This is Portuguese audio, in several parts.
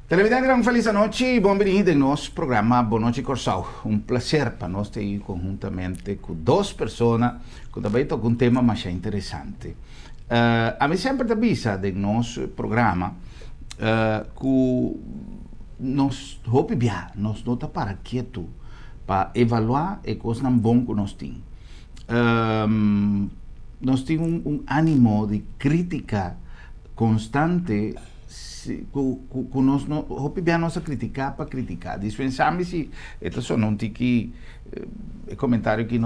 Televidente, uma feliz noite e bem-vindo ao nosso programa Boa Noite Corsau. Um prazer para nós ter aí conjuntamente com duas pessoas que também tocam um tema mais interessante. A mim sempre avisa do nosso programa que nós nós não está para quieto para avaliar as coisas boas que nós temos. Nós temos um ânimo de crítica constante que nós não vamos criticar para criticar. Dispensamos se isso não tem que comentário que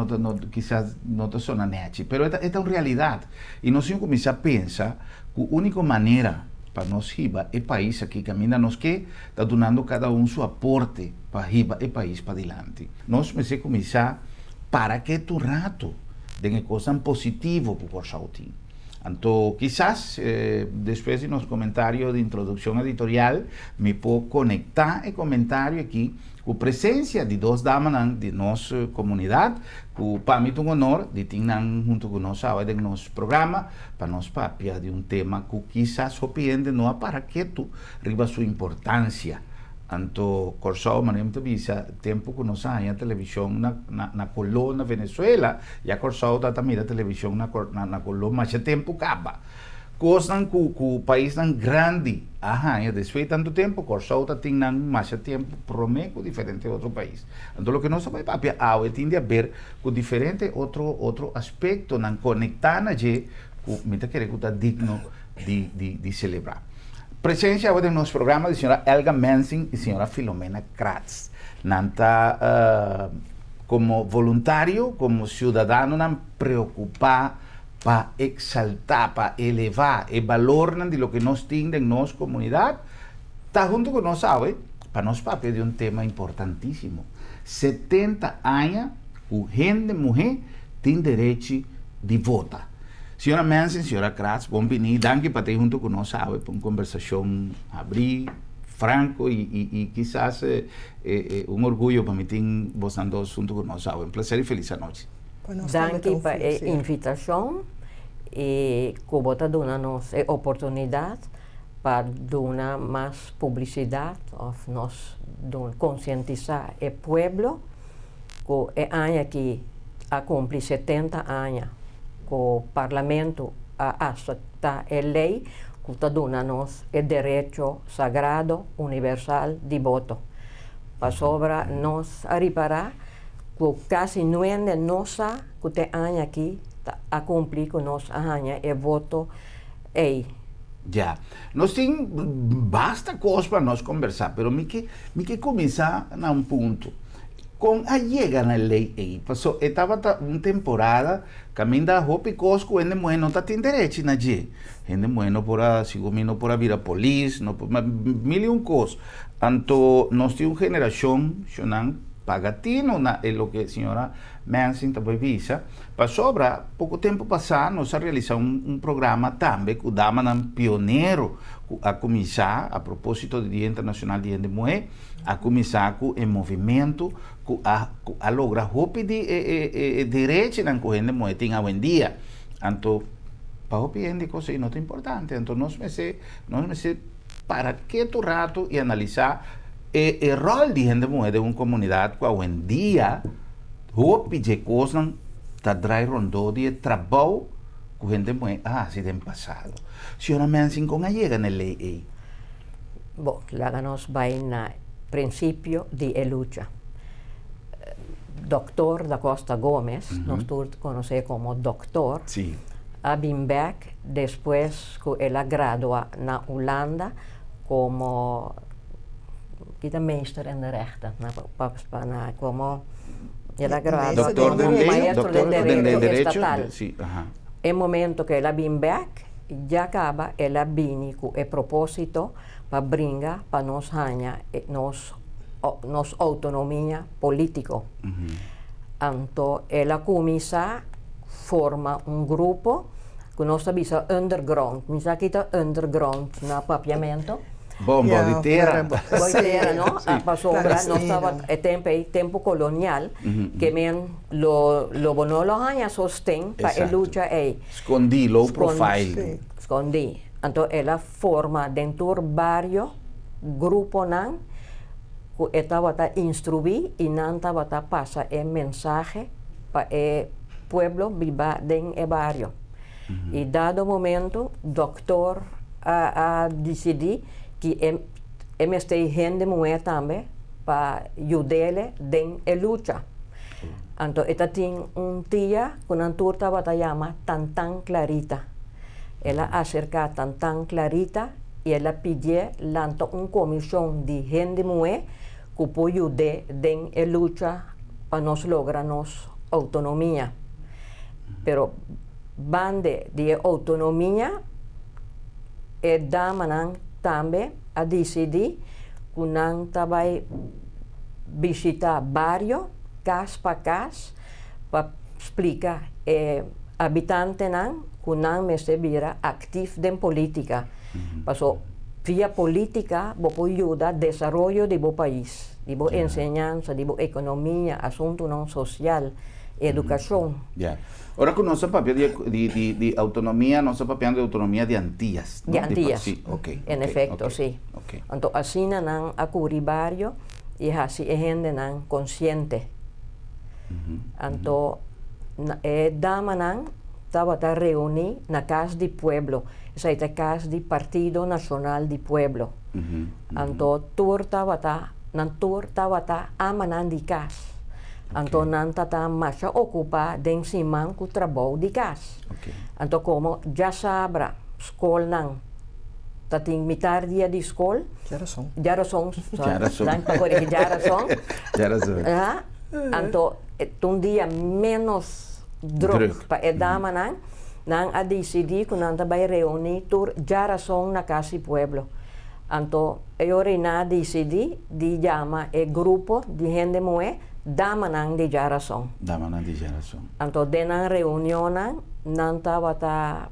quizás não está só na net, mas é uma realidade. E nós temos que começar a pensar que a única maneira para nós riba é o país aqui caminha, nós que está dando cada seu aporte para riba o país para adiante. Nós temos que começar para que tu rato de coisas positivas para o Corsau. Então, quizás, depois de nos comentários de introdução editorial, me posso conectar o comentário aqui com a presença de duas damas de nossa comunidade, que para mim é um honor de ter junto conosco em nosso programa, para nós papiar de um tema que quizás surpreende não para que tu riba sua importância. Então, Corsau, manem visa tempo que nós há televisão na colônia Venezuela, e a Corsau está mira televisão na colônia, mas o tempo acaba. Coisas que o país é grande, depois de tanto tempo, Corsau está tendo mais tempo prometo diferente de outro país. Então, o que nós vamos fazer é tem a ver com diferente outro aspecto, não conectar na gente, que me querer que está digno de celebrar. Presença hoje no nosso programa de senhora Elga Mensing e senhora Filomena Kratz. Nanta como voluntário, como cidadano, não preocupar para exaltar, para elevar o valor de lo que nós temos em nossa comunidade, está junto com nós, sabe? Para nós papel de um tema importantíssimo. 70 anos, o gente mulher tem direito de votar. Senhora Mensing, senhora Kratz, bem-vinda. Danke por estar junto conosco, sabe, para uma conversação abrir, franco e quizás um orgulho para mim ter vocês dois junto conosco, sabe. Um prazer e feliz noite. Danke por a invitação e que você dá-nos a oportunidade para dar mais publicidade, nós conscientizar o povo que é ano que cumpre 70 anos que o Parlamento aceita a lei que está dando-nos o direito sagrado universal de voto. Para sobre nós reparar que quase não é nossa que tem ano aqui a cumprir com nós ano e voto aí. Já, nós temos basta coisa para nós conversar, mas me que começar a um ponto. Com a chegada na lei aí, passou, estava uma temporada, caminho da roupa e cosco, gente mulher não está tendo direito na gente. Gente mulher não pode, segundo não pode vir a polícia, não pode, mil e coisas. Então, nós temos uma geração, não pagatino, é o que a senhora Mensing também visa. Para sobra, pouco tempo passado, nós realizamos um programa também, que dava um pioneiro a começar, a propósito do Dia Internacional de Gente Mulher, a começar com o movimento a lograr roupa de direito na corrente mulher tem hoje em dia. Então, para roupa de coisa é muito importante. Então, nós me para que tu rato e analisar o rol de gente mulher de uma comunidade que hoje em dia roupa de coisa está rondando de trabalho que gente mulher se tem passado. Senhora Mensing, com a chega na lei aí? Bom, lá nós vai na princípio de luta. Dr. da Costa Gomes, nós todos conhecemos como doutor, a bem back depois que ela gradua na Holanda como kita meester in de rechten, como ela graduada como maestro de derecho estatal. Sí, ajá. El momento que ela vem back, já acaba, ela vem com o propósito para brincar para nós ganhar nos autonomia política. Então, ela começa forma grupo que nós sabemos underground. Nós aqui underground na papiamento. Bom, boiteira. Boiteira, não? A pasombra, nós estava tempo colonial, que men lo bonolo ganha sostém para a luta aí. Escondi, low profile. Escondi. Então, ela forma dentro do barrio, grupo não, que estava a instruir e não estava a passar a mensagem para o pueblo viva dentro do barrio. E dado momento, doutor a decidir que MST gente mulher também para ajudar dentro da luta. Então, esta tem dia que a turta estava a chamar Tantan Clarita. Ela acerca Tantan Clarita e ela pediu comissão de gente mulher que pode ajudar dentro da luta para nós lograr nossa autonomia. Pero bande de autonomia é damanan também a decidir que não vai visitar barrio, casa para casa, para explicar habitante não que não se vira ativo em política. Paso via política pode ajudar o desenvolvimento do país, de enseñanza, de economia, assunto não social, educação. Ahora con nuestro papel de autonomía, nuestro papel de autonomía de Antillas. ¿No? De Antillas, sí, okay, en efecto, sí. Entonces, así nan a cubrir barrio y así es gente nan consciente. Entonces, dama nan estaba a reunir na casa del pueblo, esa es la casa del Partido Nacional del Pueblo. Entonces, tur estaba a amanan de casa. Então, não está mais ocupada em cima do trabalho de casa. Então, como já sabe, escola não tem metade dia de escola. Jaração. Para corrigir Jaração. Então, um dia menos droga para a dama não a decidir que não vai reunir tur Jaração na casa do pueblo. Então, eu decidi de chamar o grupo de gente mulher Damanang de Jaração. Então, na reunião, não estava a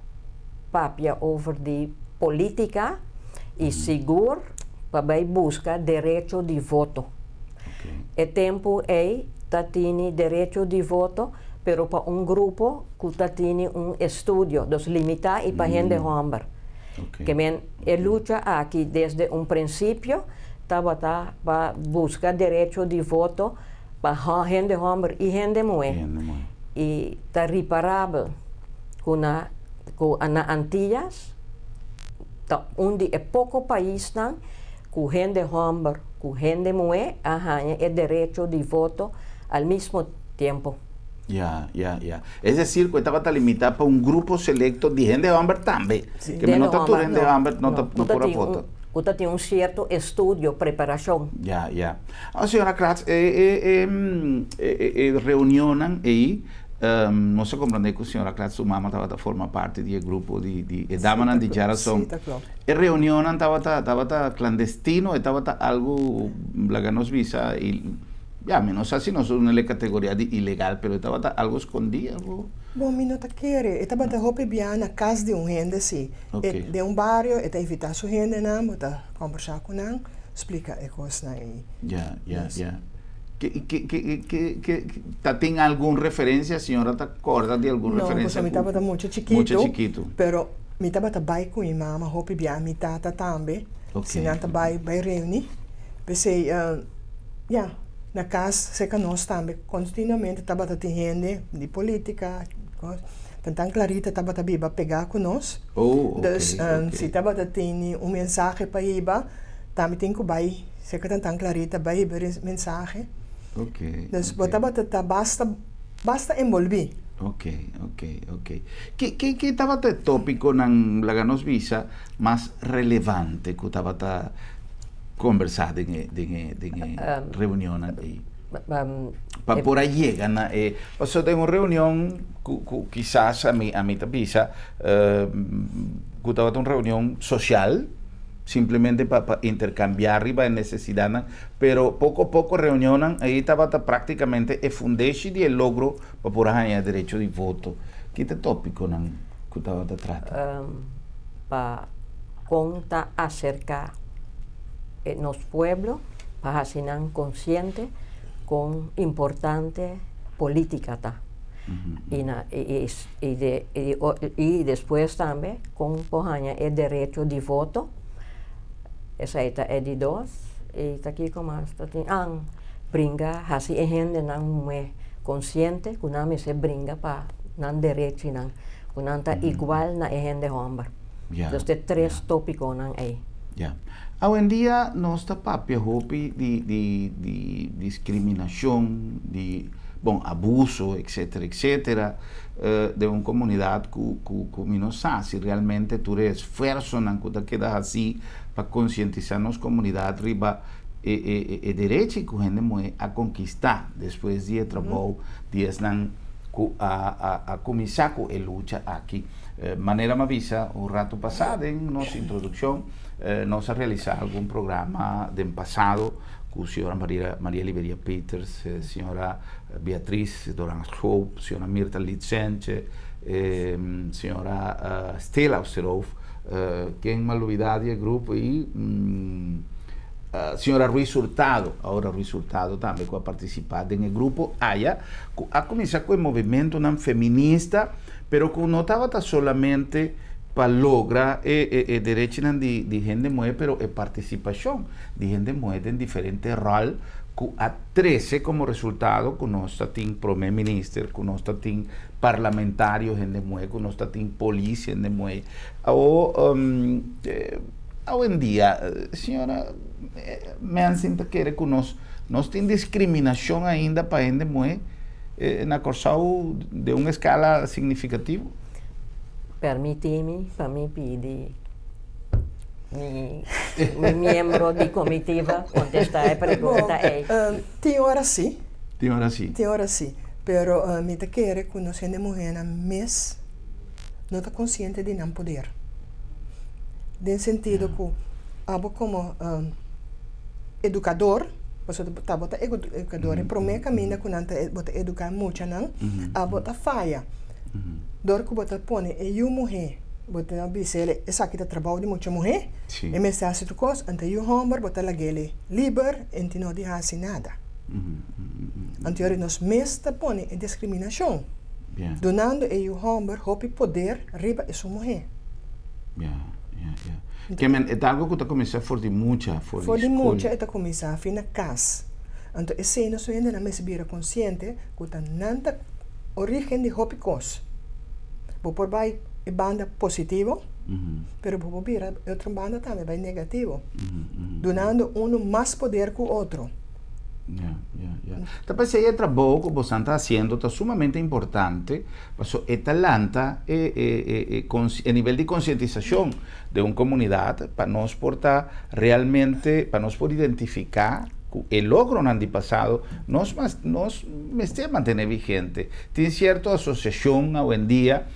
papia over de política e seguro para buscar direito de voto. O tempo é que tem direito de voto, pero para grupo que tem estudo, dos limitar e para gente homem. Que a luta aqui desde princípio estava para buscar direito de voto para gente homem e gente mulher. E está reparável que na Antillas, onde é pouco país, que gente homem, que gente mulher, é direito de voto ao mesmo tempo. Es decir, que estaba limitada para un grupo selecto de gente hombre también. Que no está tu gente hombre, no por foto. Usted tiene certo estudio, preparación. Señora Kratz, reunionan ahí, no se comprende que señora Kratz, su mamá forma parte del grupo de Damanan de Jaração. Sí, claro. Reunionan estaba clandestino, estaba algo, la que nos visa y menos así, no es una categoría de ilegal, pero estaba algo escondido. Bom, mi não quer. Estava a roupa na casa de gente, sim. De barrio, está invitar sua gente, não, está conversar com não, explica a coisa aí. ¿Tem alguna referencia, señora? ¿Te acuerdas de alguna referencia? No, pues a mí estaba muy chiquito. Pero mi estaba bai com mi mamá, roupa bien, mi tata também. Se não está bai reunir. Pensei, na casa, sei que nós também, continuamente estava tendo gente de política, Tantan Clarita estava a pegar conosco. Se estava tendo mensagem para Iba, também tem que vai, sei que Tantan Clarita vai receber mensagem. Então, basta envolver. Ok. ¿Qué estaba el tópico en la Ganos Visa más relevante que estaba conversado en reunión ahí? Por ahí llegan, o sea, tengo reunión, quizás a mi visa, que estaba una reunión social, simplemente para intercambiar arriba en necesidad, pero poco a poco reunionan, ahí estaba prácticamente el fundación y el logro para poder ganar derecho de voto. ¿Qué es el tópico que estaba tratando? Para contar acerca de los pueblos, para hacer consciente con importante política. Y después también con el derecho de voto. Esa es de dos. Y aquí como bringa así gente muy consciente que no se bringa para nan derecho que no está igual na gente hombre. Entonces tres tópicos ahí. Hoy en día no está papia hopi de discriminación, de abuso, etcétera, de una comunidad que no sabe si realmente tú eres esfuerzo que quedas así para concientizar las comunidades arriba el derecho que gente mueve a conquistar después de trabajo a comenzar con la lucha aquí. Manera me avisa, un rato pasado en nuestra introducción, nos ha realizado algún programa del pasado con señora María Liberia Peters, señora Beatriz Doran Hope, señora Mirta Litsenche, señora Stella Osterov, que en Malvidad del grupo, y señora Ruiz Hurtado, ahora Ruiz Hurtado también que ha participado en el grupo AYA, ha comenzado con el movimiento feminista, pero que no estaba solamente para lograr derecho de gente mueve, pero participación de gente mueve en diferentes roles, que a 13 como resultado, con nuestro team primer minister, con nuestro team parlamentario, gente mueve, con nuestro team policía, gente mueve. Hoy en día, señora, me han sentido que no tem discriminação ainda para gente mueve na Corsau de uma escala significativa. Permíteme para mí pedir mi miembro de comitiva contestar a pergunta. Tem hora sim. Tem hora sim. Pero me te quer conhecer a mulher mas não está consciente de não poder. No sentido que abo como educador, você tá bota educador, para mim caminha com nanta bota educar muito não, a bota falha. Dor que bota põe é eu mulher, bota na bicele, essa aqui tá trabalho de muita mulher, e me está se tu cos, ante eu homem bota la gele, liber, ente não de assim nada. Anterior nós mesta põe é discriminação. Donando eu homem hope poder riba é sua mulher. Que é algo que está começando a fordir muito. Fordir muito está começando a fina casa. Então esse nós ainda não me se consciente que está nanta origem de hope cos. Vou por vai é banda positivo, pero vou vir outra banda também vai negativo. Donando mais poder que o outro. Entonces ese trabajo que vos estás haciendo está sumamente importante, esta lanta a nivel de concientización de una comunidad para nos portar realmente, para nos poder identificar el logro en el pasado, nos me mantener vigente. Tiene cierta asociación hoy en día,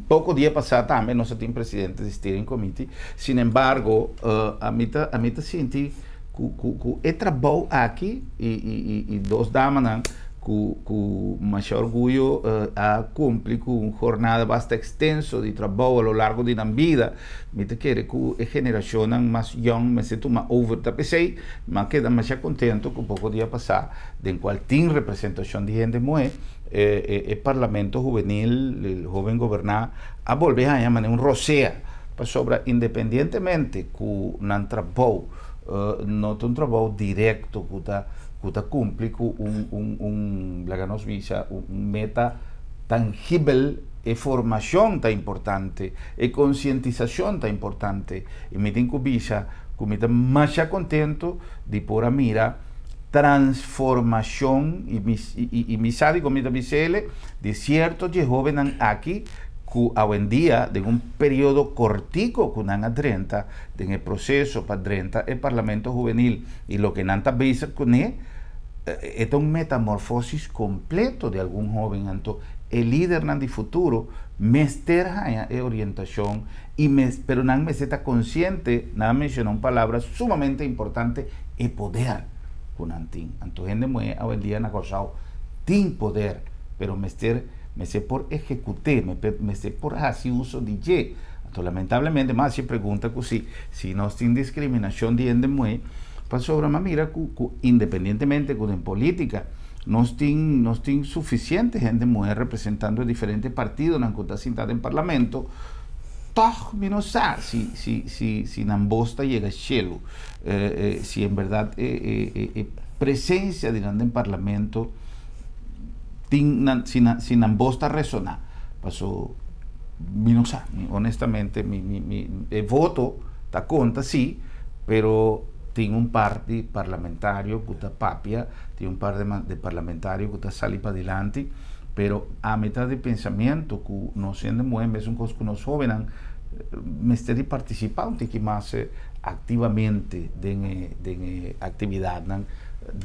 poco día pasado también no se tiene presidente de steering committee, sin embargo, a mí te sentí que trabalho aqui e dos damas com mais orgulho a cumprir com uma jornada bastante extensa de trabalho ao longo de nossa vida. Me te quero que a geração mais jovem me sinto mais over tapecei, mas queda mais contento que pouco dia passar de qual tem representação de gente mulher o parlamento juvenil, o jovem governar a volver a chamar um rosea para sobre independentemente que não trabalho não tem um trabalho direto que está cumpre com meta tangível e formação tão importante e conscientização tão importante e me tem que me está mais contento de pôr a mira transformación y misadi comida bisele de ciertos jóvenes aquí que hoy en día de un periodo cortico que han 30 en el proceso para 30 el Parlamento Juvenil y lo que nanta veces con él es un metamorfosis completo de algún joven anto el líder del futuro mester orientación pero no me está consciente nada mencionó una palabra sumamente importante el poder con antin anto gente muy hoy en día na cosao tin poder pero me sé por ejecutar me sé por hacer uso de ye entonces lamentablemente más se pregunta que si no sin discriminación de gente muy pasó ahora mira independientemente con en política no estén suficiente gente mujer representando diferentes partidos en la sentada en parlamento toch menos si Nambosta llega a cielo si en verdad presencia de en parlamento si Nambosta resona pasó menos honestamente mi voto ta conta sí pero tiene un par de parlamentarios que está papia, tiene un par de parlamentarios que está saliendo para adelante, pero a mitad de pensamiento que no siendo muy es un cosa que nos jóvenes me esté participando que más activamente de actividad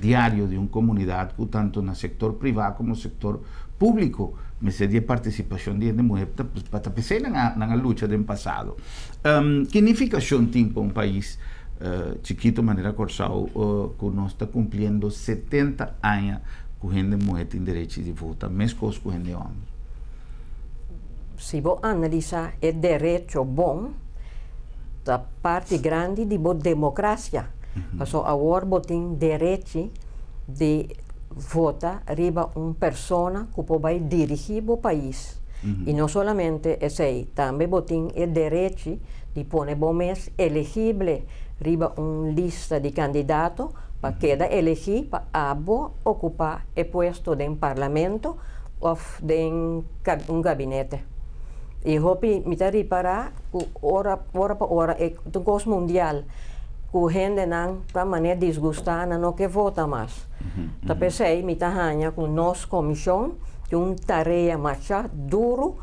diario de una comunidad que tanto en el sector privado como en el sector público me sería participación de mujer para pensar en la lucha del pasado. ¿Qué significación tiene para un país chiquito manera corsao que no está cumpliendo 70 años con gente mujer en derecho de voto, más cosas con gente hombre? Si vos analizar el derecho bon, la parte grande de la democracia, porque ahora vos tenés derecho de votar arriba una persona que puede dirigir el país. Y no solamente eso, también vos tenés el derecho de poner vos elegible arriba una lista de candidatos para queda elegir para ocupar el puesto de un parlamento o de un gabinete. Y hopi me está reparar hora por hora es un cosa mundial que gente não de maneira disgustada não quer votar mais. Então pensei me está ganhando com nossa comissão de uma tarefa marcha duro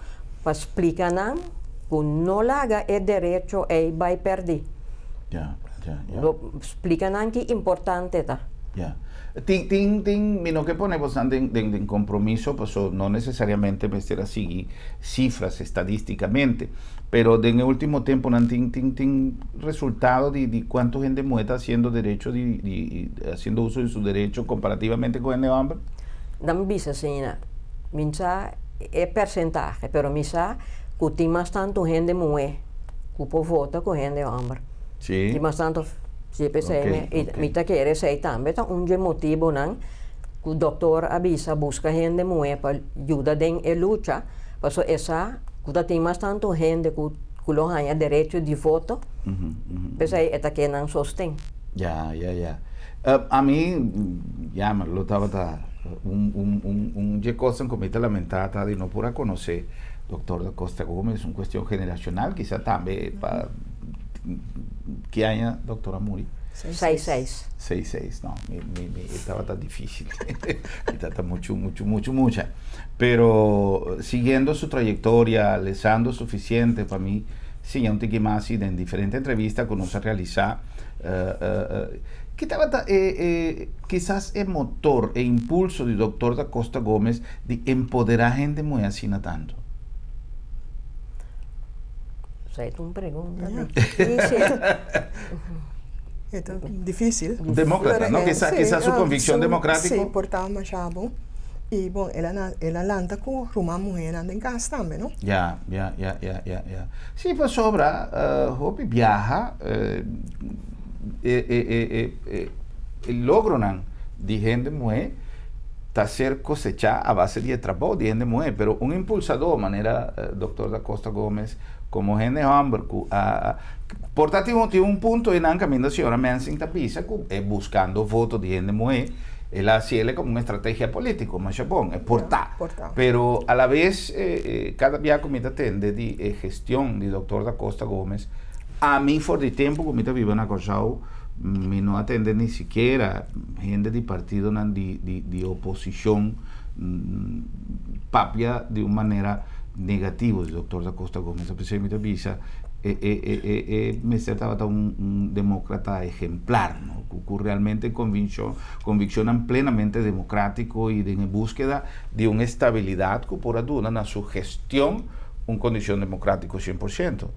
para explicar não que não laga é direito e vai perder. Explica não que importante tá. Mino que ponemos en compromiso, pues no necesariamente me será así cifras estadísticamente, pero en el último tiempo no tienen resultado de cuánta gente muerta haciendo derecho, haciendo uso de su derecho comparativamente con el hombre. Dame visa, señora, minsa es porcentaje, pero minsa que tiene más tanto gente mujer que vota con gente hombre. Sí. Tiene más tanto. Sí, pensei, me quer sei também, então motivo não, que o doutor avisa busca gente mulher para ajudar em luta, porque essa que tem mais tanto gente que não ganha direito de voto, pensei é que não sostém. A mim, lo estava de coisa que me lamentada de não poder conhecer Dr. da Costa Gomes, uma questão generacional, quizá também para ¿qué año, doctora Muri? 6'6". 6'6", no, estaba tan difícil, estaba mucha. Pero siguiendo su trayectoria, lesando suficiente para mí, sí, un tiqui más y en diferentes entrevistas que nos ha realizado, ¿qué estaba quizás el motor e impulso del doctor da Costa Gómez de empoderar gente muy así tanto? Es una pregunta difícil. Demócrata, ¿no? Quizás su convicción democrática. Sí, portaba más chavo. Y bueno, él alanta con Roma mujer anda en casa también, ¿no? Ya. Sí, pues sobra, Hopi viaja, el logro de gente mujer está ser cosechada a base de trabajo de gente mujer, pero un impulsador, manera doctor da Costa Gómez, como gente hombre, portanto tiene un punto en el camino de la señora Mensing Tapisa, buscando votos de gente mujer, él hacía como una estrategia política, más Japón, es portar. Pero a la vez, cada día que me atende de gestión de doctor da Costa Gómez, a mí, por el tiempo que me vivo en Acosao, me no atende ni siquiera gente de partido de oposición papia de una manera negativa. El doctor da Costa Gómez, a pesar de visa, me estaba un demócrata ejemplar, ¿no? Que realmente conviccionan plenamente democrático y en búsqueda de una estabilidad que por aduna en su gestión una condición democrática 100%.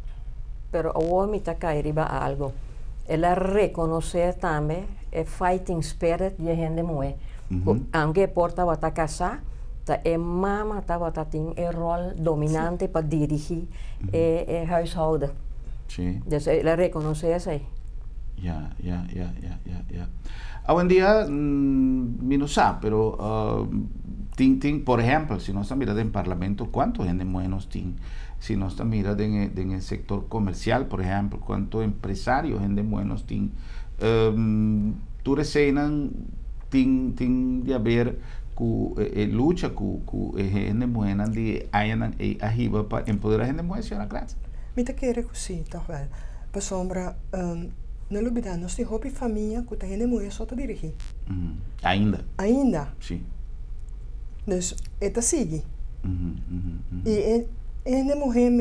Pero hoy me toca arriba a algo. Ela reconocer también el fighting spirit de gente muy. Aunque porta bata casa, mama estava tem el rol dominante para dirigir el huishouden. Sí. Dus ela reconoce eso. Ya. Hoy en día, no sé, pero por ejemplo, si no está mirando en Parlamento, ¿cuántos gente buenos tiene? Si no está mirando en el sector comercial, por ejemplo, ¿cuántos empresarios gente buenos tiene? Tú recenan, tiene de haber lucha con gente buena de ayan arriba para empoderar gente buena, señora Gratz. Mita querer que sim, toch wel. Para sombra, não olvidar, nós temos roupa e família que a gente mulher só dirigir. Ainda. Ainda. Sim. Dus, eta sigue. E a mulher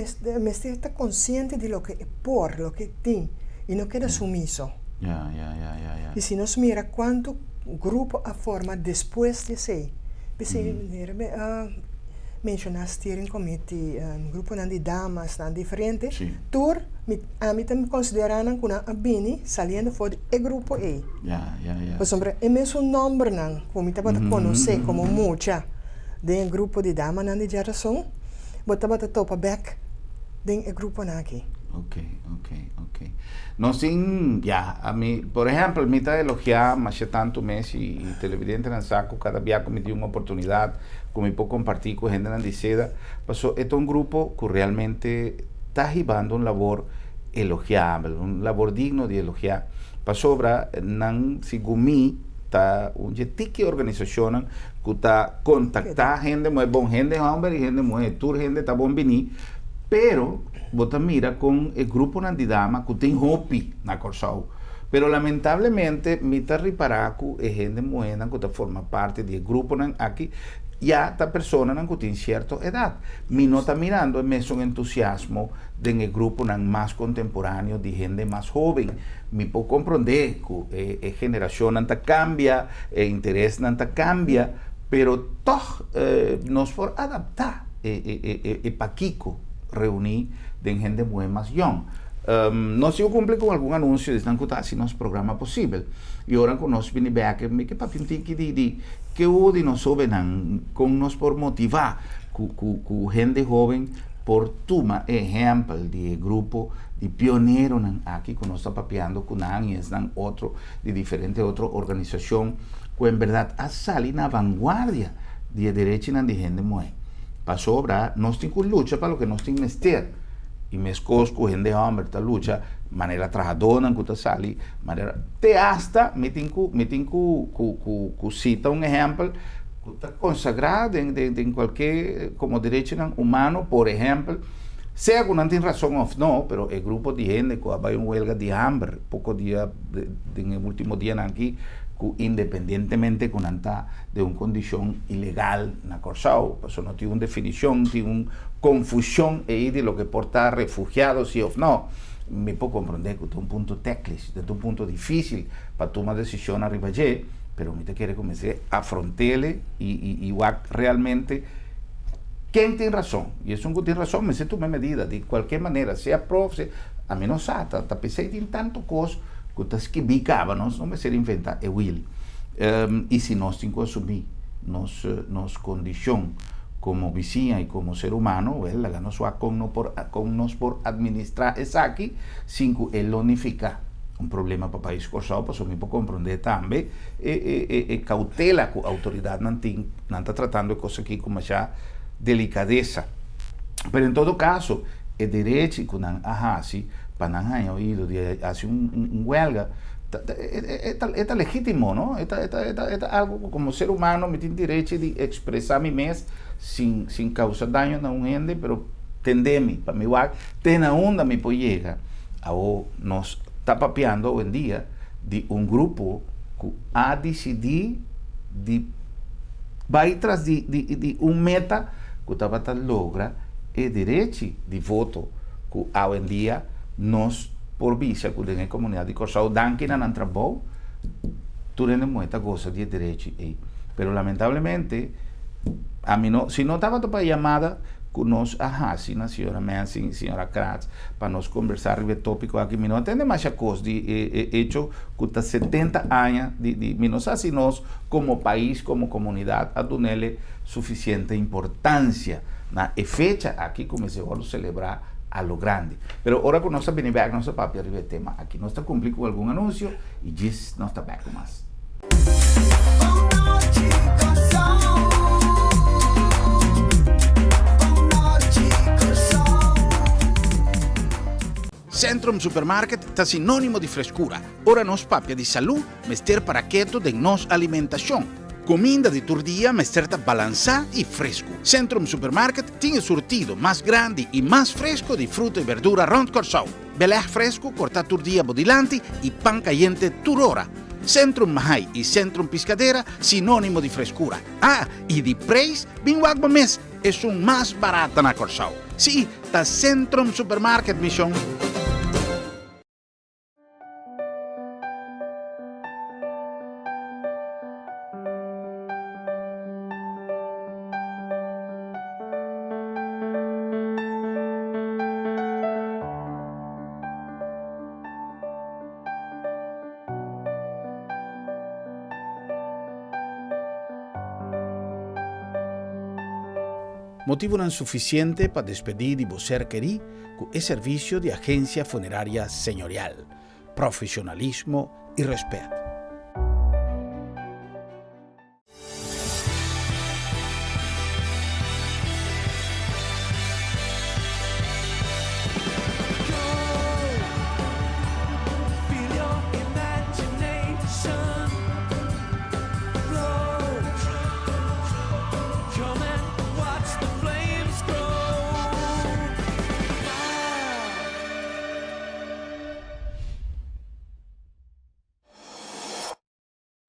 está consciente de lo que por, lo que tem, e não queda sumiso. Ya. E se nós mira quanto grupo a forma depois de ser, mencionar steering committee, grupo de damas, diferente, tur, a mim também consideram que a bini saliendo fora do grupo A. Por exemplo, é mesmo nome não, como eu pode conhecer como mucha, de grupo de damas de geração, bota topa back, de grupo aqui. Ok. No sin, a mí, por ejemplo, me está elogiando más tanto Messi y televidente en saco, cada día que me dio una oportunidad, como puedo compartir con gente en Diceda, pasó, este es un grupo que realmente está llevando una labor elogiable, una labor digno de elogiar. Pasó, nan sigumi, está una organización que está contactando gente, muy bon gente, hombre, y gente, muy tour, gente, está bon venir, pero você mira com o grupo de damas que tem hopi na Corsau. Pero lamentablemente, me está reparando que gente buena que forma parte do grupo aqui, já esta pessoa que tem certa idade. Me não está mirando mesmo entusiasmo do grupo mais contemporâneo de gente mais jovem. Me pode compreender que a geração não cambia, o interesse não cambia, pero toch nós por adaptar e paquico reunir de gente muy más young. No se cumple con algún anuncio de están si no es programa posible. Y ahora con nos viene back que papi di que udi nos sobenan con nos por motivar cu gente joven por toma ejemplo de grupo de pionero aquí con nos está papeando con y es otro de diferente otra organización que en verdad ha salido en la vanguardia de derecha de gente muy para sobra, nós temos lucha para o que nós temos mester. E mescos com gente homem, esta lucha, maneira trabajadora, que está sali, maneira te hasta, me tenho cita exemplo, que está consagrado em qualquer, como direito humano, por exemplo, seja que não tem razão ou não, mas o grupo de gente que vai huelga de hambre, pouco dia, no último dia aqui, independientemente con anta de una condición ilegal na Corsau, pues no tiene una definición, tiene una confusión de lo que porta refugiados y o no. Me puedo comprender que es un punto técnico, es un punto difícil para tomar decisión arriba allí, pero me te quiere comenzar a afrontarle y realmente quién tiene razón. Y eso que tiene razón, me sé tu medida, de cualquier manera, sea prof, a mí no sata, pensé en tanto cosas que bicábamos, não me ser inventar, é will. E se nós temos que assumir nos condição como vizinha e como ser humano, ela não só com nós por administrar isso aqui, sem que ele não fica um problema para o país Corsau, para me compreender também, e cautela que a autoridade não está tratando de coisas aqui com já delicadeza. Mas em todo caso, é direito que não assim, para não haber oído de hacer un huelga, es legítimo, ¿no? Es algo como ser humano, me tiene derecho de expresar mi mes sin causar daño a un gente, pero tendeme, para mi igual, ten onda mi pollega, ahora nos está papeando hoy en día de grupo que a decidir de vai atrás de meta que estava a logra e direito de voto que hoje em dia nós por vista que na comunidade de Corsau dan que não trabalho tudo é muita coisa de direito aí, pero lamentavelmente a mim não, se não estava para chamada que nós sim, a senhora Mansi, senhora Kratz, para nós conversar sobre o tópico aqui, não tem mais coisa de hecho que está 70 anos de nós assim nós como país, como comunidade, a dar-lhe suficiente importância na fecha aqui comecemos a celebrar a lo grande. Pero ahora que nós estamos bem back, nosso papo arriba do tema aqui, nós está cumprindo com algum anúncio e diz nós está back com mais. Centrum Supermarket está sinônimo de frescura. Ora nós papia de saúde, mester para quieto de nossa alimentação. Comida de todo dia, mester está balançado e fresco. Centrum Supermarket tem surtido mais grande e mais fresco de fruta e verdura rond Corsau. Belé fresco, corta todo dia bodilante e pan caliente toda hora. Centrum Mahai e Centrum Piscadeira, sinônimo de frescura. E de preço, bem wagba mes, é mais barata na Corsau. Sim, está Centrum Supermarket, mission. Motivo não suficiente para despedir de você querer com o serviço de agência funerária senhorial, profissionalismo e respeito.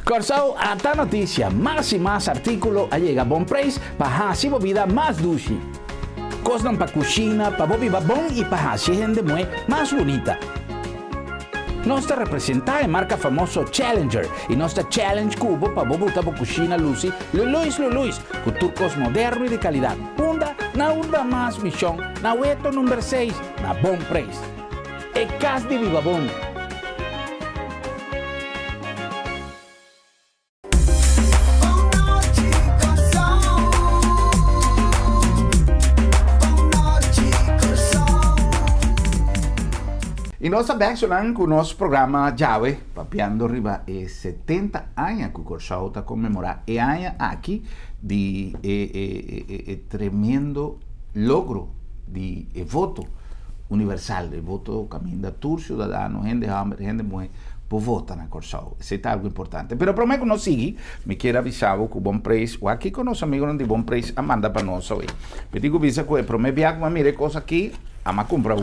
Corsau, esta notícia, mais e mais artículo llega a bom preço para a bebida mais doce. Costam para cozinha, para beber bom e para a gente mais bonita. Nossa representante é marca famosa Challenger e nossa Challenge Cubo para botar para cozinha Lucy, Luis, com turcos modernos e de qualidade. Na urba mais missão, na Ueto número 6, na bom preço. É casa de viva bom. E nós abexionamos com o nosso programa Jave, papiando riba 70 anos que o Corsau está comemorando. E anos aqui de tremendo logro de voto universal, de voto caminho da tour cidadano, gente muito por votar na Corsau. Isso é algo importante. Mas para mim que nós seguimos, me quero avisar que o Bom Preço, ou aqui com nossos amigos de Bom Preço, a manda para nós hoje. Eu digo que para mim viajar uma mire coisa aqui, a me comprar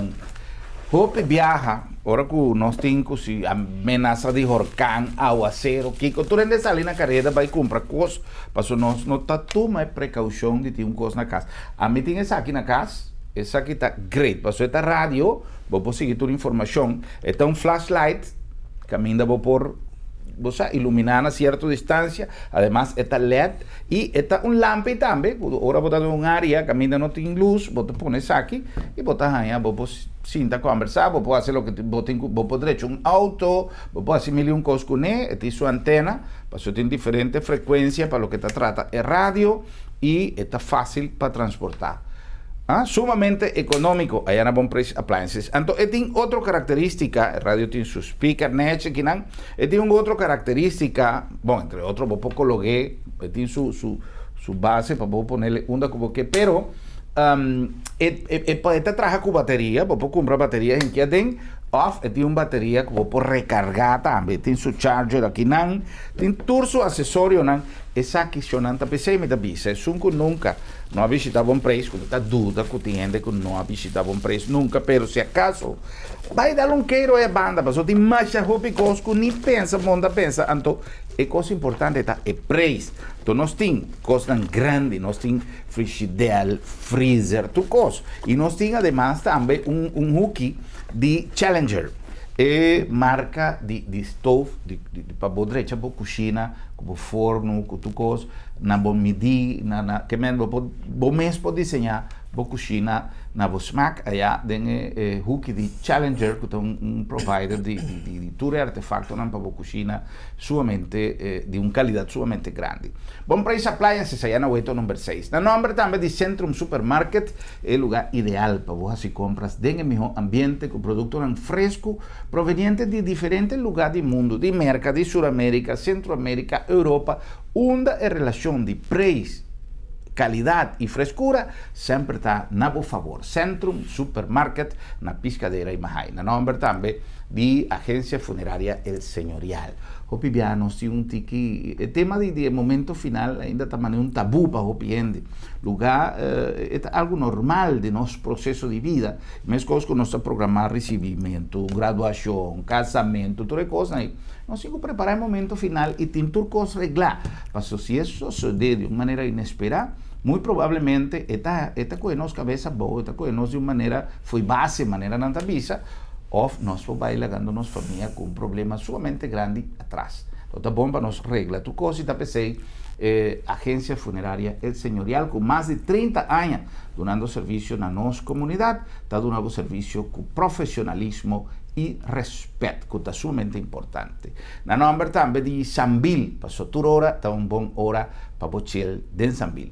Hope viaja, ahora que nós temos ameaça de huracão, aguaceiro, que tu rende sair na carreira vai comprar coisas, para nós não tá toma precaução de ter coisa na casa. A mim tem essa aqui na casa, essa aqui tá great, para esta rádio, vou conseguir toda a informação, é um flashlight, caminha vou por você iluminar a certa distância, además esta LED e esta lámpara também, agora botar uma área que ainda não tem luz, você põe isso aqui e botar aí, você sinta conversar, você pode fazer o que você pode um auto, você pode fazer mil coisas com ele, tem sua antena, você tem diferentes frequências para o que trata é rádio e está fácil para transportar. Sumamente económico, allá na Bom Preço Appliances. Então, tem outra característica, a rádio tem su speaker, net, aqui não, tem uma outra característica, bom, entre outros, vou colocar, tem su base para pôr nele uma como que, pero, pode trazer com bateria, vou comprar bateria em que tem, off e tem uma bateria que você pode recargar também, tem seu charger aqui, não, tem todo seu acessório, não, essa aqui não tá pensando me da bisa, é que nunca não ha visitado um preço, quando tá dúvida que tem que não ha visitado um preço nunca, pero se acaso vai dar um queiro é banda, mas tem mais roupa que nem pensa, monta pensa, então a coisa importante tá é preço. Então nós temos coisas grandes, nós temos frigideira, freezer, tudo coisa. E nós temos además também hook de Challenger, marca de stove, para poder deixar para cozinha, para forno, com tudo coisa, na bom medir, que mesmo pode desenhar para cozinha, na bom smack, aí tem hook de Challenger, que é provider de tudo artefacto para cozinha, sumamente de uma qualidade sumamente grande. Bom preço appliances, aí na Hueto número 6. Na nombre também de Centrum Supermarket, é o lugar ideal para você fazer compras em melhor ambiente, com produtos frescos, provenientes de diferentes lugares do mundo, de América, de Sudamérica, Centroamérica, Europa, onde a relação de preço, qualidade e frescura sempre está na vosso favor. Centrum Supermarket, na Piscadeira e Mahai. Na nombre também de Agência Funerária El Señorial. Hopi nós temos tiki, o tema de momento final ainda está um tabu para o cliente. Lugar é algo normal de nosso processo de vida. Mas coisas que nós programar recebimento, graduação, casamento, toda coisa aí. Nós temos que preparar o momento final e tem tudo coisa reglar. Mas se isso sucede de uma maneira inesperada, muito provavelmente esta coisa nossa cabeça boa, esta coisa nossa de uma maneira foi base, maneira não visa, ou nós vamos levando nossa família com um problema sumamente grande atrás. Então tá bom para nós reglar tu coisa e tá pensei Agência Funerária El Señorial, com mais de 30 anos dando serviço na nossa comunidade, está dando serviço com profissionalismo e respeito, que é sumamente importante. Na nombre também de Sambil, passou toda hora, está uma boa hora para você de Sambil.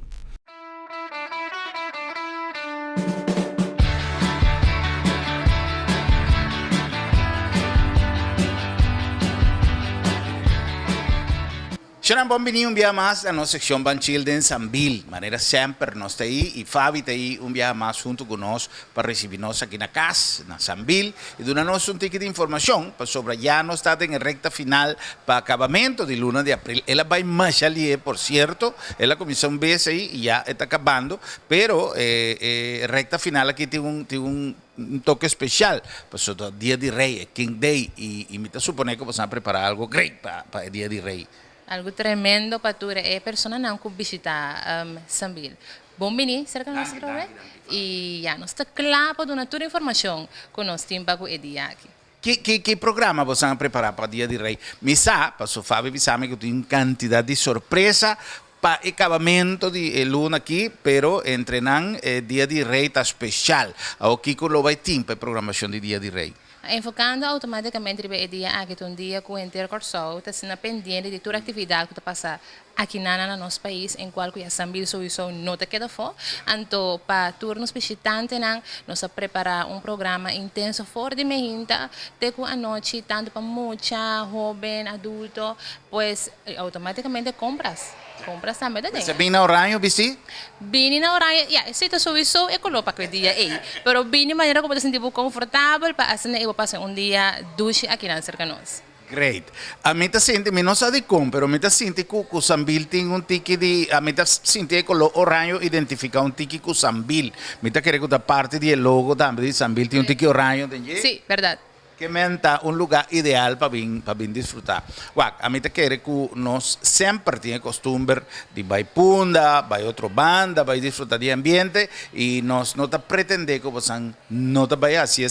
Será bem-vindo um dia mais à nossa secção Banchil de Sambil. Maneira sempre, nós está aí e Fabi está aí um dia mais junto conosco para receber nós aqui na casa, na Sambil, e dar-nos um ticket de informação sobre já nós está em reta final para acabamento de luna de abril. Ela vai mais ali, por certo, ela começou um vez aí e já está acabando, pero reta final aqui tem um toque especial, para o Dia de Rei, King Day, e me está supondo que você preparar algo great para o Dia de Rei. Algo tremendo para tu persona não que visitar Sambil. Bom venir cerca do nosso programa e já nós está claro para dar toda a informação que nós temos para o dia aqui. Que programa você vai preparar para o Dia de Rei? Me sabe, para o Fábio me sabe que tem uma quantidade de surpresa para o acabamento de luna aqui, pero entrenan Dia de Rei está especial. O Kiko lo vai ter para a programação de Dia de Rei. Enfocando automaticamente o dia aqui, um dia com o inteiro corso, está sendo pendente de toda a atividade que está passando aqui no nosso país, em qual a Sambil sowieso não te queda fora. Então, para turnos visitantes, nós preparar um programa intenso fora de meinta, teco a noite, tanto para muita, jovem, adulto, pues automaticamente compras também da Você vem na horário, Bici? Vini na horário, se tu sowieso, eu coloco para aquele dia, pero vini de maneira como te sentir confortável para assim eu passar um dia duche aqui na cerca nós. Great. A mim tá sentindo, não sei de como, pero me tá sentindo que o Sambil tem um tique de, a mim tá sentindo que o horário identifica um tique com o Sambil. Me tá querendo que a parte do logo também de Sambil tem um tique horário, entende? Sim, verdade. Que menta um lugar ideal para vir desfrutar. A mim te quer que nós sempre temos costume de vai punda, vai outra banda, vai desfrutar do ambiente e nós não pretendemos que você não vai assim,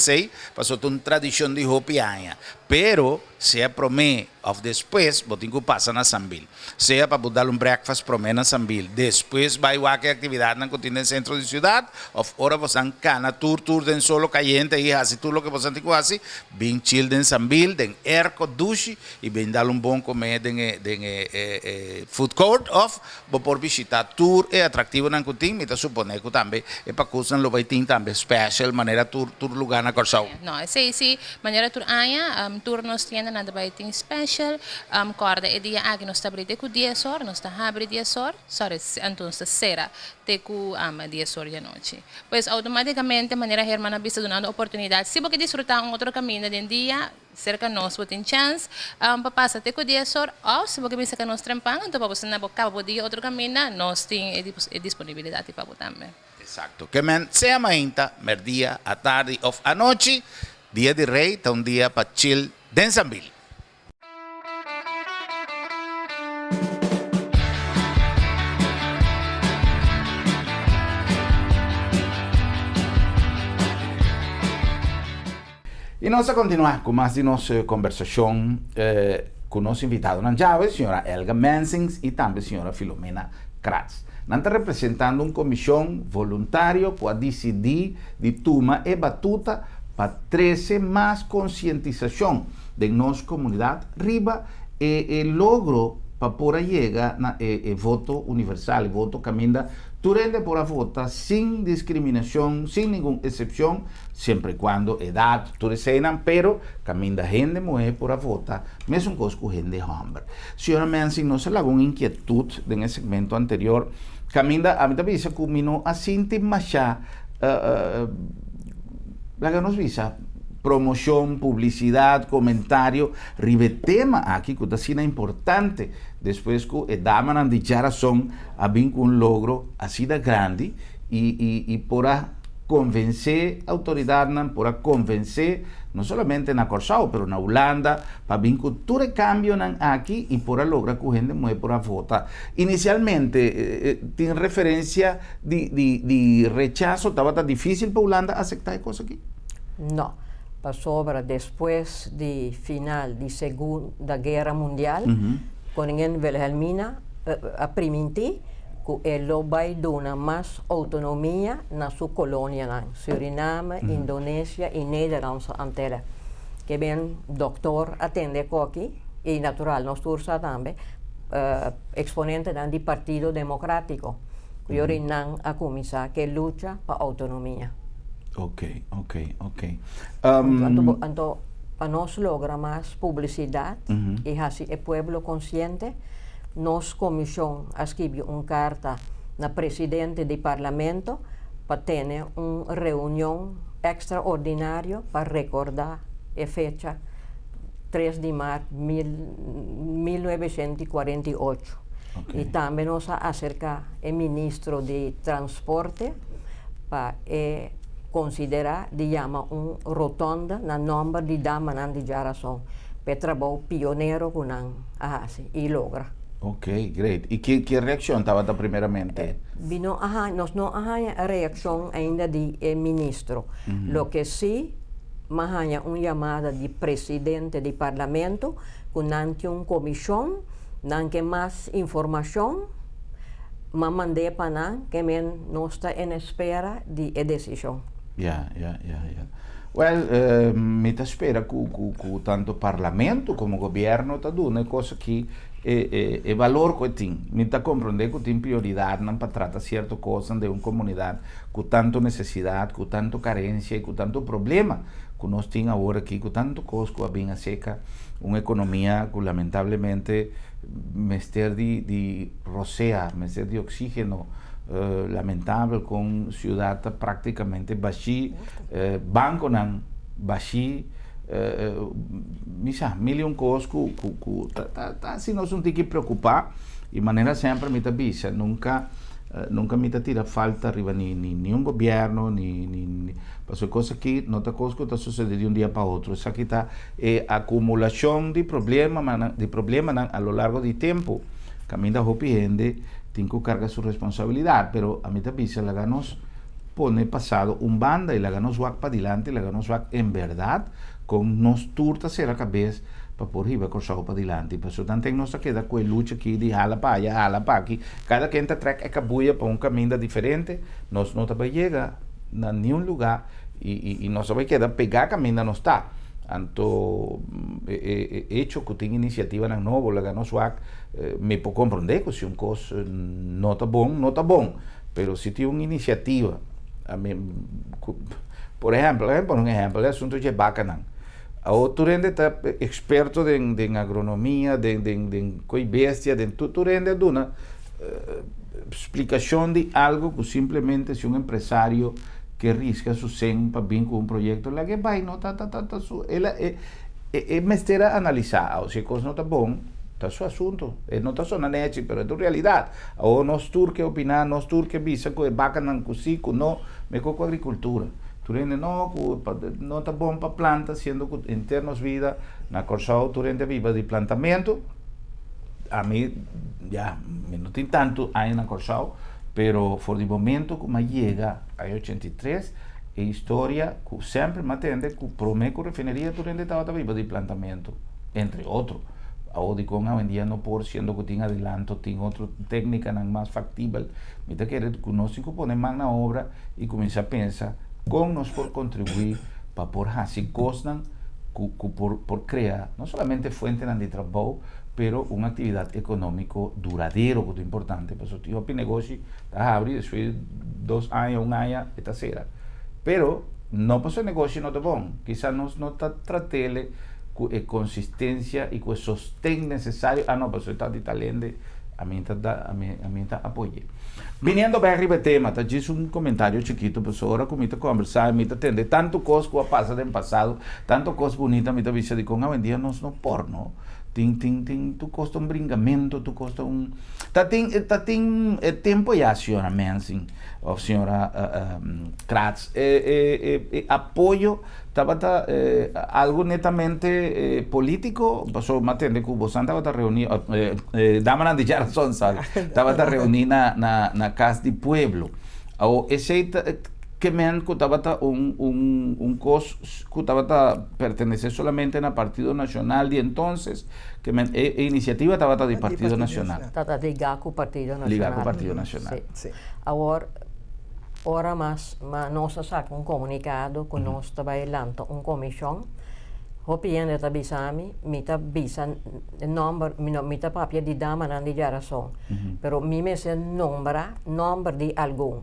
porque é uma tradição de Hopi-Anya. Pero, se é para mim, ou depois, vou ter que passar na Sambil. Se é para dar um breakfast para mim na Sambil. Depois, vai a atividade no continente centro da cidade, ou ora você cana tour em solo caliente e assim tudo o que você tem que fazer, bem chill em Sambil, tem erco, duche e bem dar bom comer em food court, of vou por visitar tour é atrativo na continente, me está supondo que também é para que você não vai ter também special, maneira tour lugar na Corsau. Não, esse maneira tour Anya, turnos tienen na dabai ting special corda e dia aqui nós está brite com 10 horas nós está abre 10 horas sorry então está será te com 10 horas da noite pois automaticamente maneira hermana vista dando oportunidade se você desfrutar outro caminho de dia cerca nós tem chance para passar até com 10 horas ou se você pensa que nós trampamos então para você não acaba dia outro caminho nós tem disponibilidade para você também. Exacto. Que sea mainta, merdia, a tarde ou a noite, dia de rei, tá dia para chill, Densambil. E nós a continuar com mais de nossa conversação com o nosso invitado na Java, a senhora Elga Mansings e também a senhora Filomena Kratz. Nós estamos representando uma comissão voluntária para decidir de tomar e batuta para trazer mais conscientização de nossa comunidade riba e logro para poder chegar na voto universal, voto caminda durante por votar sem discriminação, sem nenhuma exceção, sempre quando idade, tudo cena, pero caminda gente mulher por votar, mesmo com gente homem. Senhora Mansing, nós temos alguma inquietude no segmento anterior. Caminda, a mim também se culminou assim, mas já, nos visa promoção, publicidade, comentário, ribe tema aqui que está importante. Depois que dama na declaração, a com um logro assim de grande e por convencer a autoridade, por convencer não somente na Corsao, mas na Holanda, para vir com todo o cambio aqui e por lograr que a gente mueve por votar. Inicialmente, tem referência de rechazo, estava difícil para a Holanda aceitar coisa aqui? Não. Passou depois do final da Segunda Guerra Mundial, koningin Wilhelmina permitir que ele vai dar mais autonomia na sua colônia, Suriname, Indonésia e Nederlandse Antillen. Que bem doutor atende aqui e natural nós tursa também exponente do Partido Democrático, que eu não a começar que luta para a autonomia. Ok. Então, para nós lograr mais publicidade e assim o povo consciente, nós comissão escreveu uma carta na presidente do parlamento para ter uma reunião extraordinária para recordar a fecha 3 de março de 1948. Okay. E também nós acerca o ministro de Transporte para considerar de chamar rotonda na nome de dama de geração para trabalho pioneiro com e logra. Ok, great. E que reação estava primeiramente? Nós não temos a reação ainda do ministro. Lo que sim, mas uma chamada de presidente do parlamento com uma comissão, com mais informação, mas mandei para nós que nós estamos em espera de decisão. Well, me espera que tanto o parlamento como o governo está dando coisa que é valor que tem. Me compreender que tem prioridade para tratar certas coisas de uma comunidade com tanto necessidade, com tanto carência e com tanto problema que nós temos agora aqui, com tanto coisa que vem a seca, uma economia que lamentavelmente mestre de rocea, mestre de oxígeno, lamentável com cidade praticamente baixi, banco não baixi, milhão coisas que assim nós não temos que preocupar e maneira sempre me avisa nunca me tira falta arriba nenhum governo nem passou coisa que não tá coisa que está sucedendo de um dia para outro isso aqui está acumulação de problema a lo largo do tempo caminho da hopi gente tem que cargar sua responsabilidade, pero a mim também se la ganos pone passado banda e la ganos wak para dilante, la ganos wak em verdade, com nos turta ser a cabeça para por riba corçar para dilante. Por isso tanto nós queda com a luta aqui de hala para allá, hala para aqui. Cada quem está track é cabuia para caminho diferente, nós não também chega a nenhum lugar e nós vai quedar pegar caminho não está. Anto hecho que tem iniciativa na novo, la ganos wak me puedo compreender que si un cosa no está bom, pero si tiene una iniciativa, por ejemplo, el asunto de Bacanan, Ahora tú eres experto en agronomía, de bestia, tú eres de una explicación de algo que simplemente si un empresario que risca su sen para bien con un proyecto, la que va y no es mestera analizada, o si cosa no está bon, está su asunto, no está sona nechi, pero es tu realidad. O nos turque opinar, nos turque visa, que bacan cusico, no, me coco agricultura. Tu rende no está bom para plantas, siendo que en termos vida, na Corsao tu rende viva de plantamento. A mí, ya, no tengo tanto ahí na Corsao, pero por el momento como llega a 83, e historia que sempre me atende, que prometo refinería tu rende estaba viva de plantamento, entre otros. Ahora con hoy en día no por siendo que tiene adelanto, tiene otra técnica más factible, me te quiere que no se pone más na obra y comienza a pensar con nos por contribuir para por así costan por crear no solamente fuente de trabajo, pero una actividad económico duradero que es importante. Por eso yo mi negocio está abrir después 2 años, 1 año, esta será. Pero no pasó el negocio no te bon, quizás no está tratele consistencia y con sostén necesario. No, pues está de talento, a mí está apoye. Viniendo para arriba el tema, te hice un comentario chiquito, pues ahora comienzo a conversar, me atende tanto cosas que pasa del pasado, tanto cosas bonitas, me dice de con hoy en día no porno. Tu costa un bringamento, tu costa un... Tempo ya, señora Mansing, o señora Kratz, apoyo, estaba algo netamente político, pasó me atende que vos estaba reunido, Damanan de Yarazón, estaba reunida na Casa de Pueblo, o ese que me han cotado un cos que pertenece solamente al Partido Nacional de entonces, que iniciativa estaba del Partido Nacional. Estaba ligado con el Partido Nacional. Ligado con el Partido Nacional. Sí. Ahora más nos saca un comunicado que nos está bailando una comisión. Hopien de Tabisami, mita bisan nombre, mita papia di Damanan di Yarazón. Pero mi me se nombre de algún.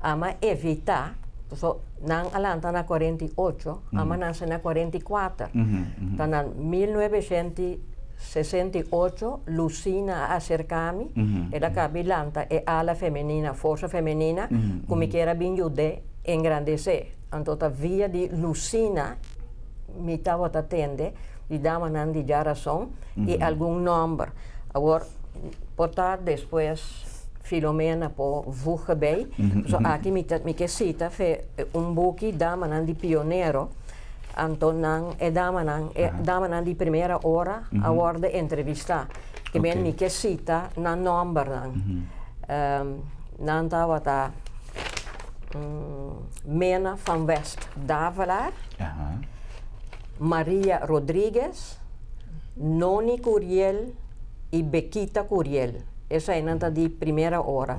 Ama evitar, so, nang alanta na 48, ama nasa na 44. Tanan 1968, Lucina acercami, era cabilanta e ala femenina, forza femenina, come che era binjude engrandecer. Antota via di Lucina, mi tava atende, di Damanan di Yarazón, e algum nombre. Agora, portar después, Filomena po Vugebei. So aqui mi que cita fe un buki Damanan di pionero Antonan e Damanan di primera hora a hora de entrevista. Que ben mi que cita na nombre nan tawata Mena van West Davelaar, Maria Rodrigues, Noni Curiel e Bequita Curiel. Essa é nanta de primeira hora.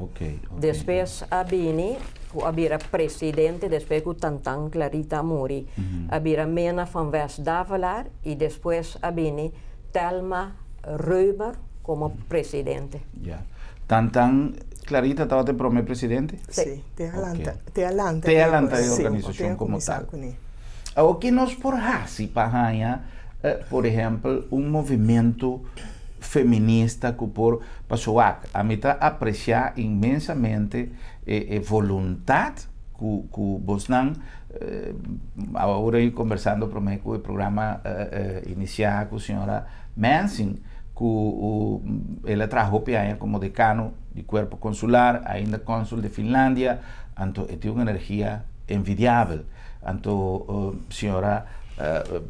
Depois abini, abira presidente, depois o Tantan Clarita Muri, abira Mena van West Davelaar e depois abini Telma Reuber como presidente. Tantan Clarita estaba de primer presidente? Sí, te alanta de organización como tal. O que nos por hasi para por ejemplo, un movimiento feminista que por Pasoac, a mí está apreciar inmensamente voluntad que vos nan ahora ir conversando por meio el programa inicial con la señora Mansing, que ela trajo para como decano de cuerpo consular, ainda cónsul de Finlandia, anto tiene una energía envidiable, anto señora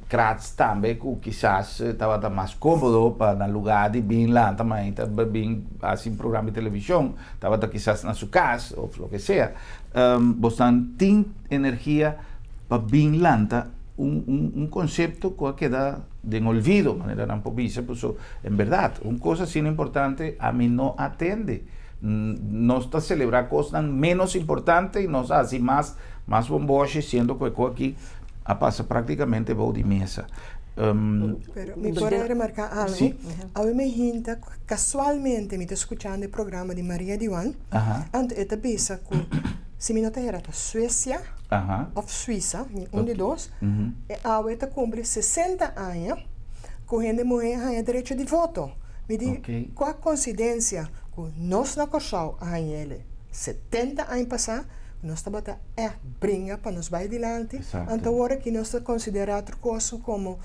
Kratz também, que quizás estava mais cômodo para no lugar de vir lá também, vir assim programa de televisão, estava quizás na sua casa ou o que seja. Você tem energia para vir lá, conceito que queda de olvido, de maneira não pobícia, pues, em verdade, uma coisa assim importante a mim não atende. Nós está celebrar coisas menos importantes e nós assim mais bomboche, sendo que aqui passa praticamente voz de mesa. Pero mi puedo remarcar algo. Sí. A mí me hinta, casualmente me está escuchando el programa de María Diwan. Antes esta piensa que si mi nota era de Suecia, of Suiza, de dos, e ahora cumple 60 años, correndo mulher ganha direito de voto. Me diz, qual a coincidência que nós na Corsal ganhamos 70 anos passar, nós estamos brinca para nos vai adiante, então agora que nós estamos considerando coisa como,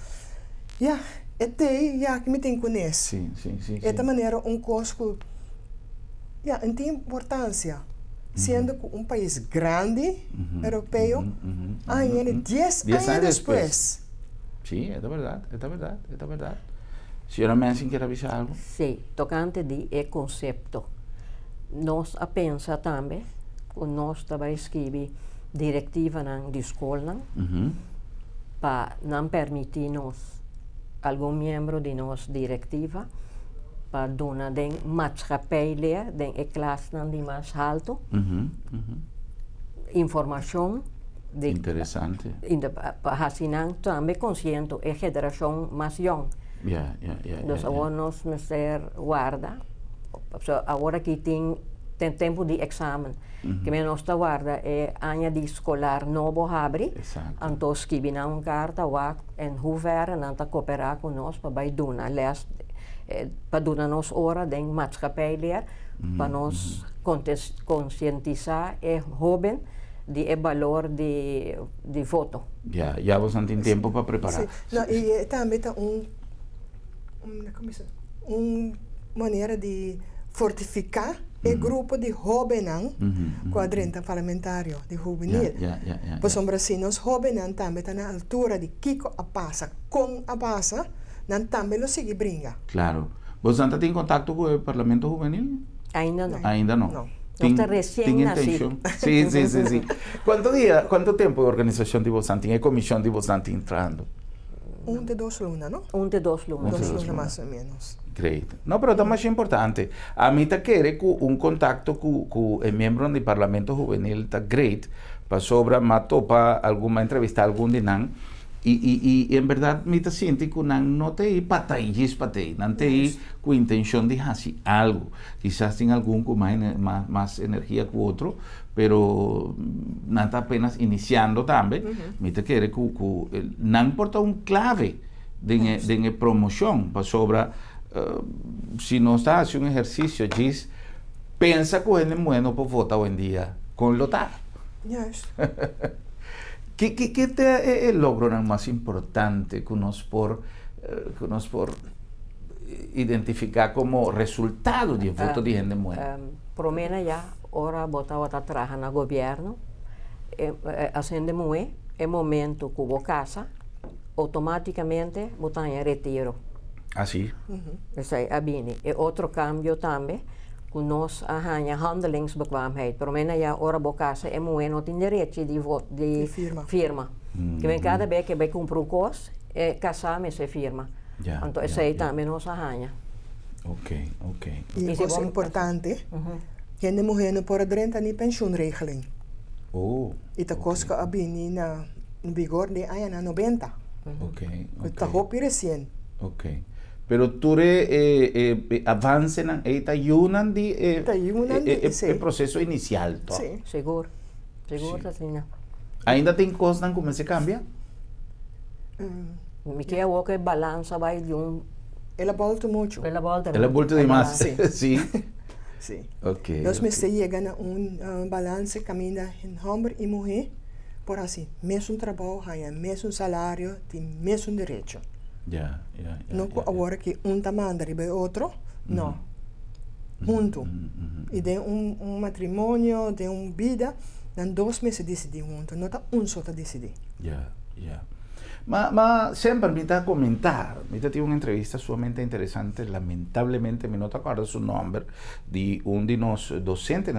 que me tem conhece. Sim. De maneira, coisa que, tem importância. Sendo país grande, europeu, ainda 10 anos depois. Sim, é verdade. Senhora Mensing, quer avisar algo? Sim, tocante de conceito. Nós pensa também, que nós também escrever diretiva na escola, para não permitir nós, algum membro de nossa diretiva, para dar den maatschappij den classe de mais alto, informação de interessante. Para assim também consciente a geração mais jovem. Então agora nós precisamos guardar. Agora que tem tempo de exame, que nós guarda é ano de escolar novo abre, então escrevemos carta em hoeverre nós cooperar com nós para dar les para dar nos hora de maatschappij para nos conscientizar e jovem de valor de voto. Já você tem tempo para preparar. E também tem maneira de fortificar o grupo de jovens quadrante parlamentário de juvenil. Por sombra assim, os jovens também estão na altura de Kiko a passa com a passa, também lo sigue brinca. Claro. ¿Você tem contato com o Parlamento Juvenil? Ainda não. Ainda não. Está recém-nascido. Sim. Quanto tempo a organização de você tem, a comissão de você tem entrando? 1 de 2 lunas, não? 1 de 2 lunas. 2 lunas mais ou menos. Great. Não, mas é mais importante. A mim está querer contato com o membro do Parlamento Juvenil está great para sobre topa alguma entrevista algum de nan. E em verdade me está sentindo que não tem pataias não tem com intenção de fazer algo. Quizás tem algum com mais energia que o outro, pero não está apenas iniciando também. Me está querer que não importa clave de promoção para sobre se não está fazendo exercício, diz pensa que ele é bueno para votar hoje em dia com lotar. Yes. ¿Qué es el logro más importante que nos por identificar como resultado de voto de gente buena? Por menos ya, ahora votaba trabajar en el gobierno, haciendo muy, el momento que hubo casa, automáticamente votan en retiro. Ah, sí. Eso es bien. Y otro cambio también, que nos arranha handelingsbekwaamheid. Por menos ya ahora bocasa é moe no tem direito de firma. Que vem cada vez que vai comprar um coisa, casar me se firma. Então isso aí também nos arranha. Ok. E coisa importante, que a mulher não pode adrenta nem pensioenregeling. E a coisa que a bini na vigor de anos 90. Ok. Está hopi recém. Ok. Pero tú avancen y te ayudan el proceso inicial. Sí. Seguro, assim. ¿Ainda tem cosas como se cambia? Me queda o que balança vai de Ela volta muito. Ela volta demais. Sim. Sim. Ok. Nós chegamos a balance caminha em homem e mulher, por assim, mesmo trabalho, mesmo salário, tem mesmo direito. Não agora que está mandando e o outro, não. Junto. E tem matrimônio, tem vida, em 2 meses decidir junto, não está só a decidir. Mas sempre me está a comentar, me tive uma entrevista sumamente interessante, lamentavelmente me não acordo o nome, de de nós docentes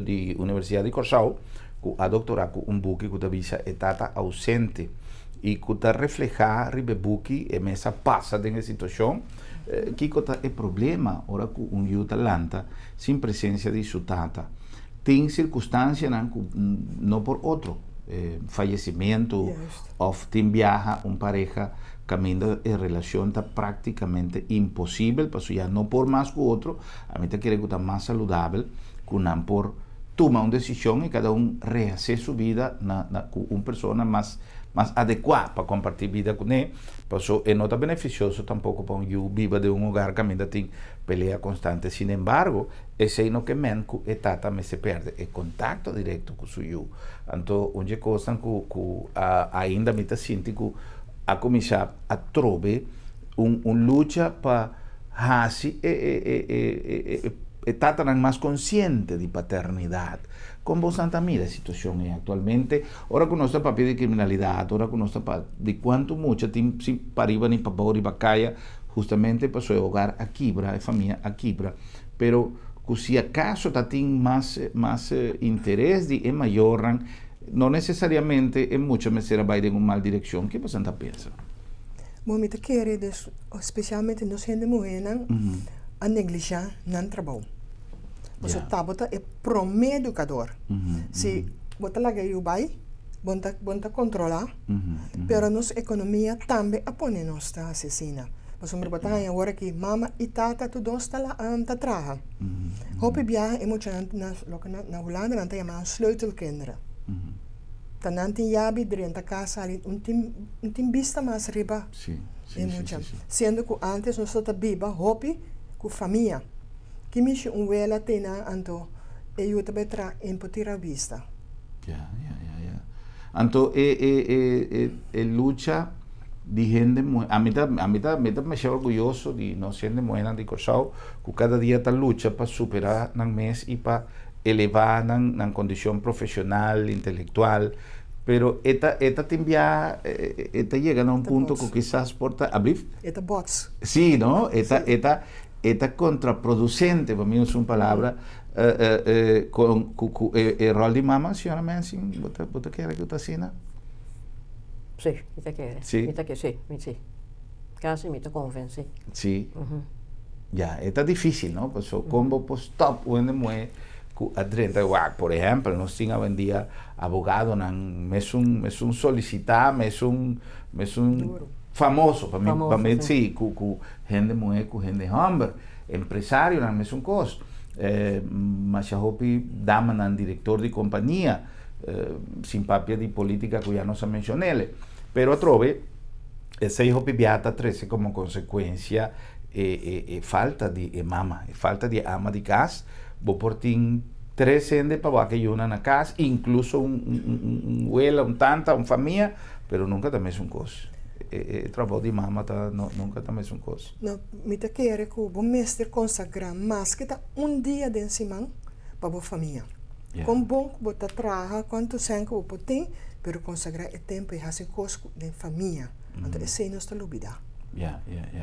de Universidade de Corsau, que a doutora com book que avisa etapa ausente. E que está reflejar ribebuki e mesa passa dessa situação que é problema ora com youth Atlanta sem presença de sua tata tem circunstância não por outro falecimento ou tem viaja pareja caminho de relação está praticamente impossível para já não por mais que o outro a mim te quer que está mais saudável que não por toma una decisión y cada uno rehace su vida con una persona más adecuada para compartir vida con él. Por eso no está beneficioso tampoco para un viva de un hogar que también tiene pelea constante. Sin embargo, ese no que menco etata me se perde el contacto directo con su yo. Entonces, onde cosa que ainda me está sintiendo a começar a trobe lucha para hasi etata más consciente de paternidad. Como vos Santa mira la situación actualmente, ahora con nuestro papel de criminalidad, ahora con nuestro de cuánto mucho para ir ni para y para calle, justamente para su hogar a Quibra, a familia a Quibra, pero si acaso tiene más interés de mayor, no necesariamente en muchas veces va a ir en una mala dirección. ¿Qué vos Santa piensa? Bom, me querer, especialmente nos gente mujer, a negligenciar no trabalho. Você tabota é educador. Se bota lá que vai, bota controlar, pero nossa economia também apone nossa assassina. Mas o meu botar agora que mama e tata tudo está lá anta traha. Hope bia emocionante na Holanda não tem mais sleutelkinderen. Tananti yabi dentro casa ali tim vista mais riba. Sim. Sendo que antes nós estava biba hope com família. Que me vela tena anto eu também tra empotir a vista. Ya. Anto lucha de gente a mí me siento orgulloso de no ser de mujer de Corsao, que cada día ta lucha para superar el mes y para elevar la condición profesional, intelectual, pero esta llega a un punto que quizás porta abrir. Esta bots. Sí, ¿no? Esta contraproducente, para mí es una palabra, con el rol de mamá, señora Mensing, ¿usted quiere que usted asina? Sí, me quiere. Sí. Sí. Casi me convence. Sí. Ya, está difícil, ¿no? Pues como pues top donde mueve adrenta, por ejemplo, no tenga buen día abogado, me es un solicitar, me es un famoso para mí sí, cu gente mueve, cu gente hombre, empresario, me es un costo. Mas ya hopi daman director de compañía, sin papia de política que ya no se mencioné, pero a trove ese hijo pibiata 13 como consecuencia falta de mama, falta de ama de casa, vos por ti 13 ende para que una na casa, incluso un abuela, un tanta, una familia, pero nunca también es un costo. El trabajo de mama nunca también es un costo. No, me te quiere que vos mestre consagrar más que día de encima para vos familia. Com bom que você trabalha, quanto tempo você tem, mas consagrar o tempo e fazer coisas de família. Então, esse é nossa lubida.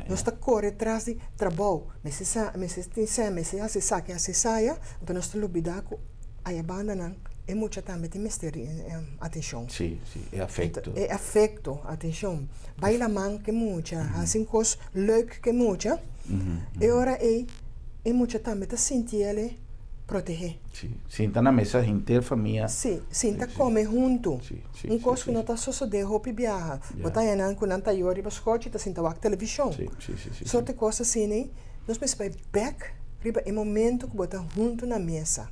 Nós estamos correndo atrás de trabalho, mas se saia, então nossa lubida aí abandonam é muito também tem mistério, atenção. Sim, é afeto. É afeto, atenção. Baila man que muito, assim coisas leuk que muito. E ora é muito também te sentir ele proteger. Sí, sienta na mesa interfamília. Sim, sinta come junto. Coisa que não está só de roupa e viaja. Bota aí na com nanta yori bascote, tá sinta a televisão. Sim. Sorte coisa assim, né? Nós pensamos back, riba é momento que bota junto na mesa.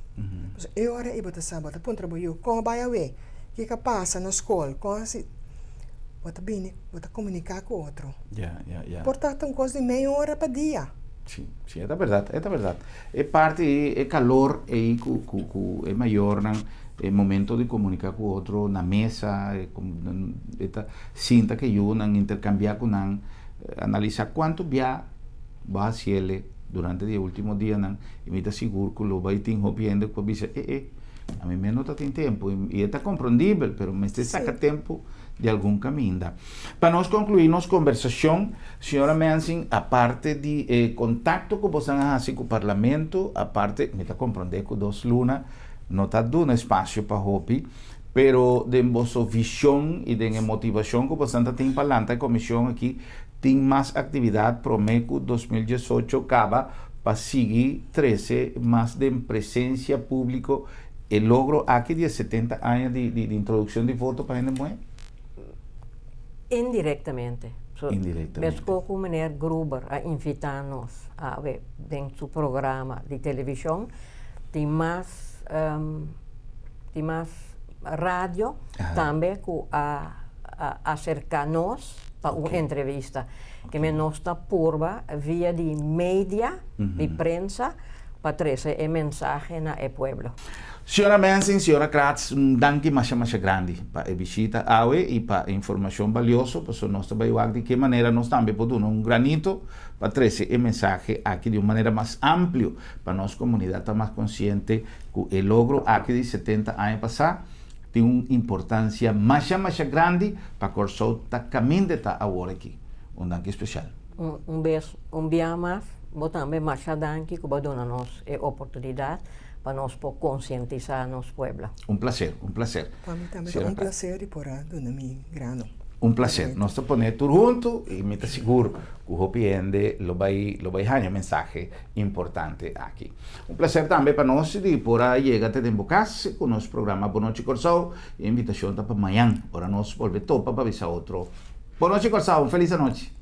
É hora e bota sábado, põe trabalho, como vai a ver? Que passa na escola, com assim bota bem, bota comunicar com o outro. Portanto, coisa de meia hora para dia. Sí, es verdad. Es parte, es calor, es mayor, el momento de comunicar con otro, en la mesa, esta cinta que yo, intercambiar con analizar cuánto ya va a hacerle durante los últimos días, y me está seguro que lo va a ir viendo, pues dice, a mí me nota tiempo, y está comprendible, pero me saca tiempo de algum caminho. Para nós concluir nossa conversação, senhora Mensing, a parte de contato que você tem com o parlamento, a parte, me está compreendendo que dos Luna não está dando espaço para Hopi, pero de vossa visão e de motivação que você tem para a comissão aqui, tem mais atividade, prometo 2018 acaba para seguir 13 mais de presença pública e logro aqui de 70 anos de introdução de voto para a gente mulher. Indirectamente. Mesmo que o Gruber a invitar-nos a ver em seu programa de televisão, tem mais rádio também que acercar-nos para uma entrevista que nós está purba via de mídia, de prensa, para trazer a mensagem na pueblo. Senhora Mensing, senhora Kratz, danke mais grande para a visita e para a informação valiosa, para nós também de que maneira nós também podemos um granito para trazer a mensagem aqui de uma maneira mais ampla para nossa comunidade estar mais consciente que o logro aqui de 70 anos passados tem uma importância mais grande para que o Corsou está caminhando agora aqui. Um danke especial. Beijo, dia mais, vou também mais danke que vai dar-nos a oportunidade para nós conscientizar nosso pueblo. Um prazer, um prazer. Para mim também é um prazer ir por aí, no meu grano. Um prazer. Nós estamos ponendo tudo junto e me seguro que o Hopi Ende lo vai dar uma mensagem importante aqui. Um prazer também para nós de por aí chegar até Dembocas com o nosso programa Boa Noite Corsou e a invitação para amanhã, para nós voltar para avisar outro. Boa noite Corsou, feliz noite.